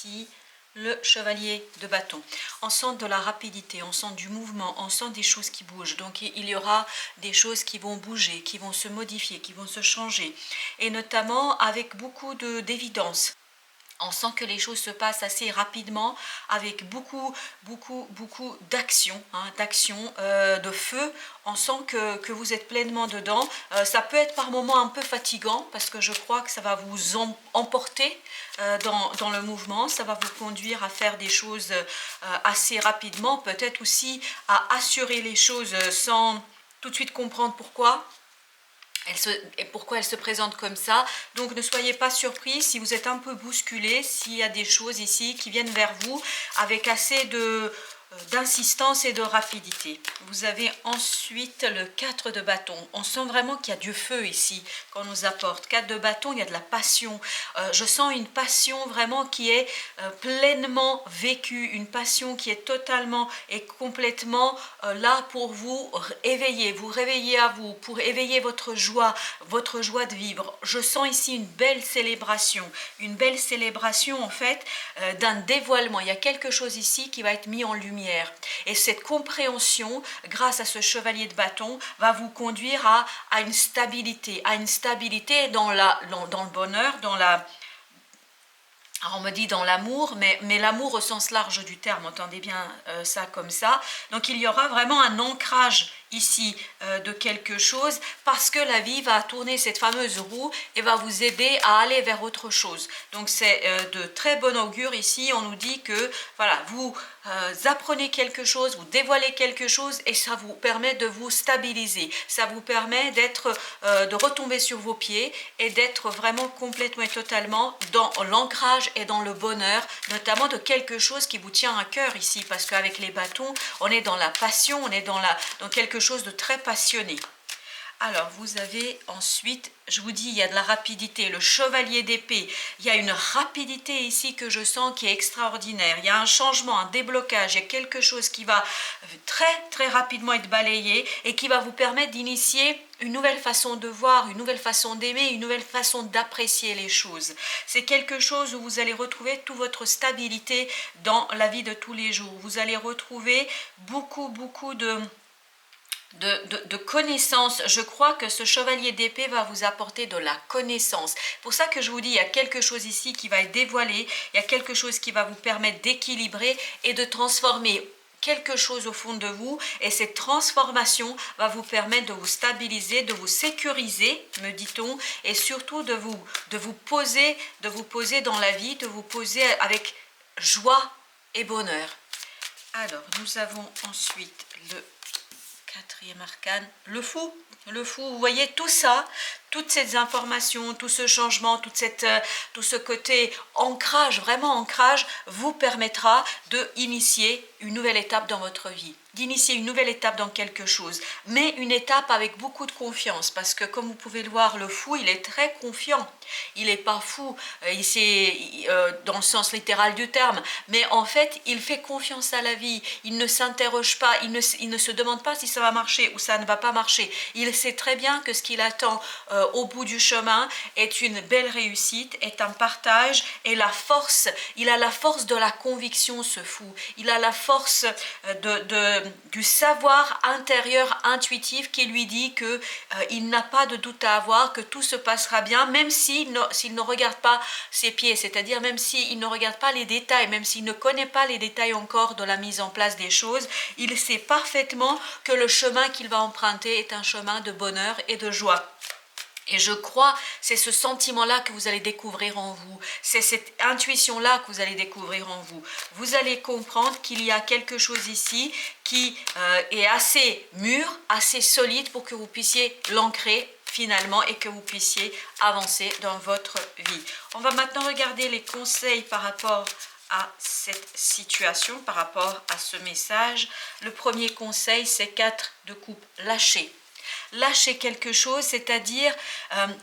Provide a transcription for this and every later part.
ici le chevalier de bâton. On sent de la rapidité, on sent du mouvement, on sent des choses qui bougent. Donc il y aura des choses qui vont bouger, qui vont se modifier, qui vont se changer. Et notamment avec beaucoup d'évidence. On sent que les choses se passent assez rapidement avec beaucoup d'action, de feu. On sent que vous êtes pleinement dedans. Ça peut être par moments un peu fatigant parce que je crois que ça va vous emporter dans le mouvement. Ça va vous conduire à faire des choses assez rapidement, peut-être aussi à assurer les choses sans tout de suite comprendre pourquoi. Et pourquoi elle se présente comme ça. Donc ne soyez pas surpris si vous êtes un peu bousculé, s'il y a des choses ici qui viennent vers vous avec assez d'insistance et de rapidité. Vous avez ensuite le 4 de bâton. On sent vraiment qu'il y a du feu ici qu'on nous apporte. 4 de bâton, il y a de la passion. Je sens une passion vraiment qui est pleinement vécue, une passion qui est totalement et complètement là pour vous réveiller à vous, pour éveiller votre joie de vivre. Je sens ici une belle célébration en fait d'un dévoilement. Il y a quelque chose ici qui va être mis en lumière. Et cette compréhension, grâce à ce chevalier de bâton, va vous conduire à une stabilité dans le bonheur, alors on me dit dans l'amour, mais l'amour au sens large du terme, entendez bien ça comme ça. Donc il y aura vraiment un ancrage ici de quelque chose parce que la vie va tourner cette fameuse roue et va vous aider à aller vers autre chose. Donc c'est de très bon augure ici. On nous dit que voilà, vous apprenez quelque chose, vous dévoilez quelque chose et ça vous permet de vous stabiliser. Ça vous permet de retomber sur vos pieds et d'être vraiment complètement et totalement dans l'ancrage et dans le bonheur, notamment de quelque chose qui vous tient à cœur ici, parce qu'avec les bâtons, on est dans la passion, on est dans quelque chose de très passionné. Alors, vous avez ensuite, je vous dis, il y a de la rapidité. Le chevalier d'épée, il y a une rapidité ici que je sens qui est extraordinaire. Il y a un changement, un déblocage, il y a quelque chose qui va très rapidement être balayé et qui va vous permettre d'initier une nouvelle façon de voir, une nouvelle façon d'aimer, une nouvelle façon d'apprécier les choses. C'est quelque chose où vous allez retrouver toute votre stabilité dans la vie de tous les jours. Vous allez retrouver beaucoup de connaissances. Je crois que ce chevalier d'épée va vous apporter de la connaissance. Pour ça que je vous dis, il y a quelque chose ici qui va être dévoilé, il y a quelque chose qui va vous permettre d'équilibrer et de transformer quelque chose au fond de vous, et cette transformation va vous permettre de vous stabiliser, de vous sécuriser, me dit-on, et surtout de vous poser dans la vie, de vous poser avec joie et bonheur. Alors, nous avons ensuite le 4e arcane, le fou, vous voyez tout ça, toutes ces informations, tout ce changement, tout ce côté ancrage, vraiment ancrage, vous permettra d'initier une nouvelle étape dans votre vie, d'initier une nouvelle étape dans quelque chose, mais une étape avec beaucoup de confiance, parce que comme vous pouvez le voir, le fou, il est très confiant, il n'est pas fou, dans le sens littéral du terme, mais en fait, il fait confiance à la vie, il ne s'interroge pas, il ne se demande pas si ça va marcher ou ça ne va pas marcher, il sait très bien que ce qu'il attend au bout du chemin est une belle réussite, est un partage, et il a la force de la conviction, ce fou, il a la force du savoir intérieur intuitif qui lui dit qu'il n'a pas de doute à avoir, que tout se passera bien, même s'il ne regarde pas ses pieds, c'est-à-dire même s'il ne regarde pas les détails, même s'il ne connaît pas les détails encore de la mise en place des choses, il sait parfaitement que le chemin qu'il va emprunter est un chemin de bonheur et de joie. Et je crois, c'est ce sentiment-là que vous allez découvrir en vous, c'est cette intuition-là que vous allez découvrir en vous. Vous allez comprendre qu'il y a quelque chose ici qui est assez mûr, assez solide pour que vous puissiez l'ancrer finalement et que vous puissiez avancer dans votre vie. On va maintenant regarder les conseils par rapport à cette situation, par rapport à ce message. Le premier conseil, c'est 4 de coupe, lâcher. Lâcher quelque chose, c'est-à-dire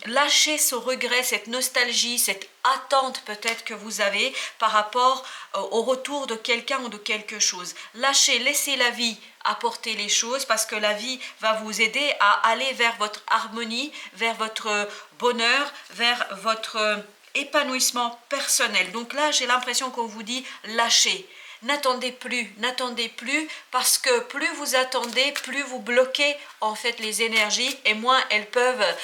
lâcher ce regret, cette nostalgie, cette attente peut-être que vous avez par rapport au retour de quelqu'un ou de quelque chose. Lâchez, laissez la vie apporter les choses, parce que la vie va vous aider à aller vers votre harmonie, vers votre bonheur, vers votre épanouissement personnel. Donc là, j'ai l'impression qu'on vous dit lâchez. N'attendez plus, parce que plus vous attendez, plus vous bloquez en fait les énergies et moins elles peuvent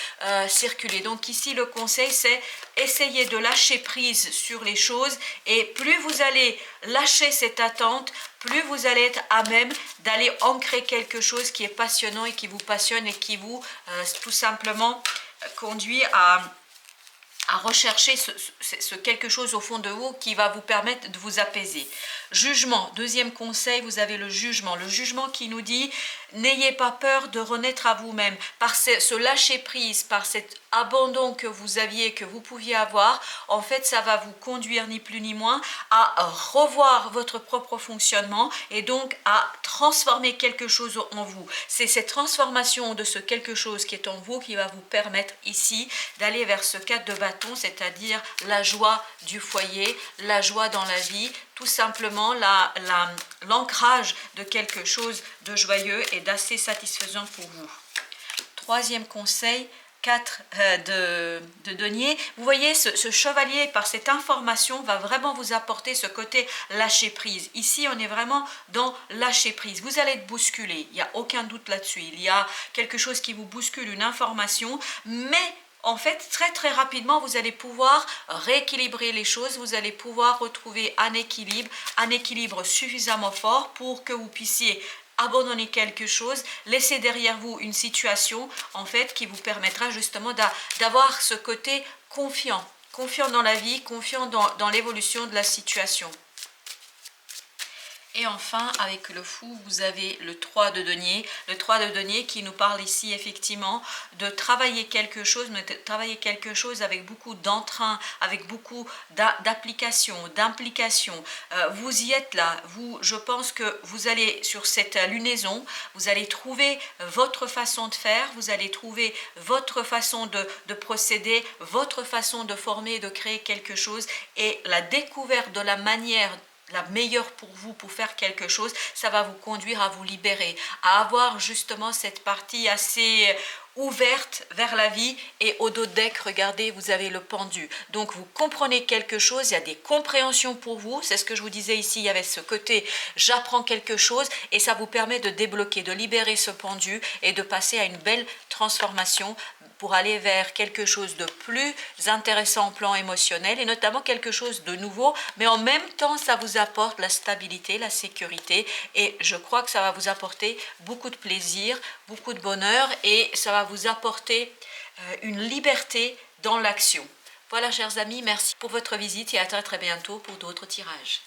circuler. Donc ici, le conseil, c'est essayer de lâcher prise sur les choses, et plus vous allez lâcher cette attente, plus vous allez être à même d'aller ancrer quelque chose qui est passionnant et qui vous passionne et qui vous tout simplement conduit à rechercher ce quelque chose au fond de vous qui va vous permettre de vous apaiser. Jugement, deuxième conseil, vous avez le jugement qui nous dit n'ayez pas peur de renaître à vous-même. Par ce lâcher prise, par cet abandon que vous aviez, que vous pouviez avoir, en fait ça va vous conduire ni plus ni moins à revoir votre propre fonctionnement et donc à transformer quelque chose en vous. C'est cette transformation de ce quelque chose qui est en vous qui va vous permettre ici d'aller vers ce cadre de bâton, c'est-à-dire la joie du foyer, la joie dans la vie, tout simplement l'ancrage de quelque chose de joyeux et d'assez satisfaisant pour vous. Troisième conseil, 4 de denier. Vous voyez, ce chevalier, par cette information, va vraiment vous apporter ce côté lâcher prise. Ici, on est vraiment dans lâcher prise. Vous allez être bousculé, il n'y a aucun doute là-dessus. Il y a quelque chose qui vous bouscule, une information, mais en fait, très rapidement, vous allez pouvoir rééquilibrer les choses, vous allez pouvoir retrouver un équilibre suffisamment fort pour que vous puissiez abandonner quelque chose, laisser derrière vous une situation en fait qui vous permettra justement d'avoir ce côté confiant dans la vie, confiant dans l'évolution de la situation. Et enfin, avec le fou, vous avez le 3 de denier. Le 3 de denier qui nous parle ici effectivement de travailler quelque chose, mais de travailler quelque chose avec beaucoup d'entrain, avec beaucoup d'application, d'implication. Vous y êtes là. Je pense que vous allez sur cette lunaison, vous allez trouver votre façon de faire, vous allez trouver votre façon de procéder, votre façon de former, de créer quelque chose, et la découverte de la manière la meilleure pour vous, pour faire quelque chose, ça va vous conduire à vous libérer, à avoir justement cette partie assez ouverte vers la vie. Et au dos deck, regardez, vous avez le pendu. Donc vous comprenez quelque chose, il y a des compréhensions pour vous, c'est ce que je vous disais ici, il y avait ce côté j'apprends quelque chose, et ça vous permet de débloquer, de libérer ce pendu et de passer à une belle transformation pour aller vers quelque chose de plus intéressant au plan émotionnel, et notamment quelque chose de nouveau, mais en même temps ça vous apporte la stabilité, la sécurité, et je crois que ça va vous apporter beaucoup de plaisir, beaucoup de bonheur, et ça va vous apporter une liberté dans l'action. Voilà, chers amis, merci pour votre visite et à très bientôt pour d'autres tirages.